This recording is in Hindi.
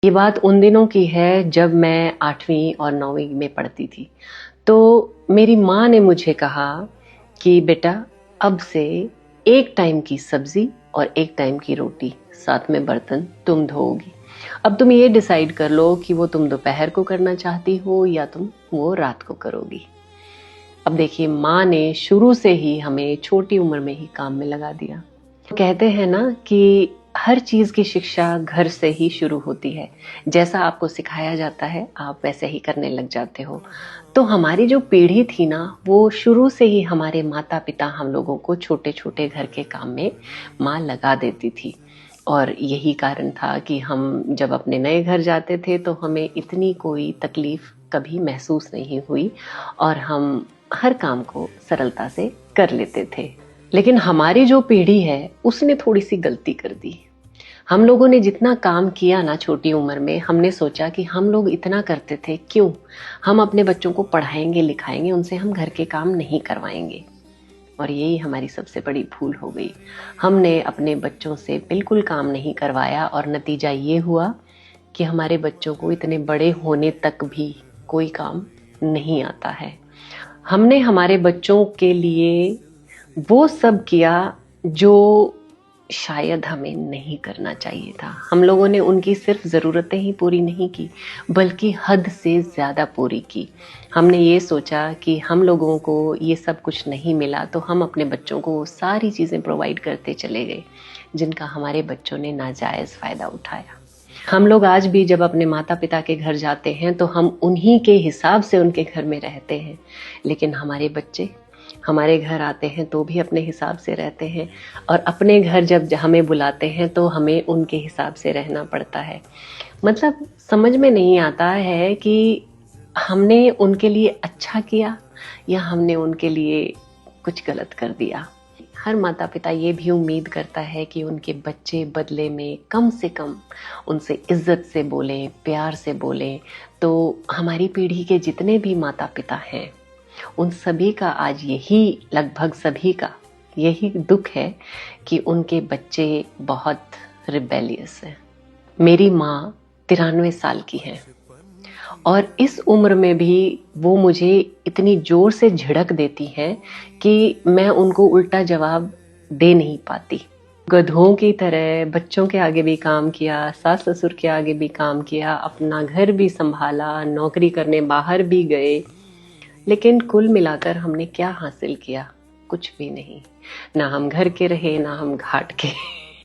ये बात उन दिनों की है जब मैं 8वीं और 9वीं में पढ़ती थी। तो मेरी माँ ने मुझे कहा कि बेटा अब से एक टाइम की सब्जी और एक टाइम की रोटी, साथ में बर्तन तुम धोओगी। अब तुम ये डिसाइड कर लो कि वो तुम दोपहर को करना चाहती हो या तुम वो रात को करोगी। अब देखिए, माँ ने शुरू से ही हमें छोटी उम्र में ही काम में लगा दिया। कहते हैं ना कि हर चीज की शिक्षा घर से ही शुरू होती है। जैसा आपको सिखाया जाता है आप वैसे ही करने लग जाते हो। तो हमारी जो पीढ़ी थी ना, वो शुरू से ही हमारे माता पिता हम लोगों को छोटे छोटे घर के काम में माँ लगा देती थी। और यही कारण था कि हम जब अपने नए घर जाते थे तो हमें इतनी कोई तकलीफ कभी महसूस नहीं हुई और हम हर काम को सरलता से कर लेते थे। लेकिन हमारी जो पीढ़ी है उसने थोड़ी सी गलती कर दी। हम लोगों ने जितना काम किया ना छोटी उम्र में, हमने सोचा कि हम लोग इतना करते थे, क्यों हम अपने बच्चों को पढ़ाएंगे लिखाएंगे, उनसे हम घर के काम नहीं करवाएंगे। और यही हमारी सबसे बड़ी भूल हो गई। हमने अपने बच्चों से बिल्कुल काम नहीं करवाया और नतीजा ये हुआ कि हमारे बच्चों को इतने बड़े होने तक भी कोई काम नहीं आता है। हमने हमारे बच्चों के लिए वो सब किया जो शायद हमें नहीं करना चाहिए था। हम लोगों ने उनकी सिर्फ ज़रूरतें ही पूरी नहीं की, बल्कि हद से ज़्यादा पूरी की। हमने ये सोचा कि हम लोगों को ये सब कुछ नहीं मिला तो हम अपने बच्चों को वो सारी चीज़ें प्रोवाइड करते चले गए जिनका हमारे बच्चों ने नाजायज़ फ़ायदा उठाया। हम लोग आज भी जब अपने माता पिता के घर जाते हैं तो हम उन्हीं के हिसाब से उनके घर में रहते हैं, लेकिन हमारे बच्चे हमारे घर आते हैं तो भी अपने हिसाब से रहते हैं और अपने घर जब हमें बुलाते हैं तो हमें उनके हिसाब से रहना पड़ता है। मतलब समझ में नहीं आता है कि हमने उनके लिए अच्छा किया या हमने उनके लिए कुछ गलत कर दिया। हर माता पिता ये भी उम्मीद करता है कि उनके बच्चे बदले में कम से कम उनसे इज्जत से बोलें, प्यार से बोलें। तो हमारी पीढ़ी के जितने भी माता पिता हैं उन सभी का आज यही, लगभग सभी का यही दुख है कि उनके बच्चे बहुत रिबेलियस हैं। मेरी माँ 93 साल की है और इस उम्र में भी वो मुझे इतनी जोर से झिड़क देती हैं कि मैं उनको उल्टा जवाब दे नहीं पाती। गधों की तरह बच्चों के आगे भी काम किया, सास ससुर के आगे भी काम किया, अपना घर भी संभाला, नौकरी करने बाहर भी गए, लेकिन कुल मिलाकर हमने क्या हासिल किया? कुछ भी नहीं। ना हम घर के रहे, ना हम घाट के।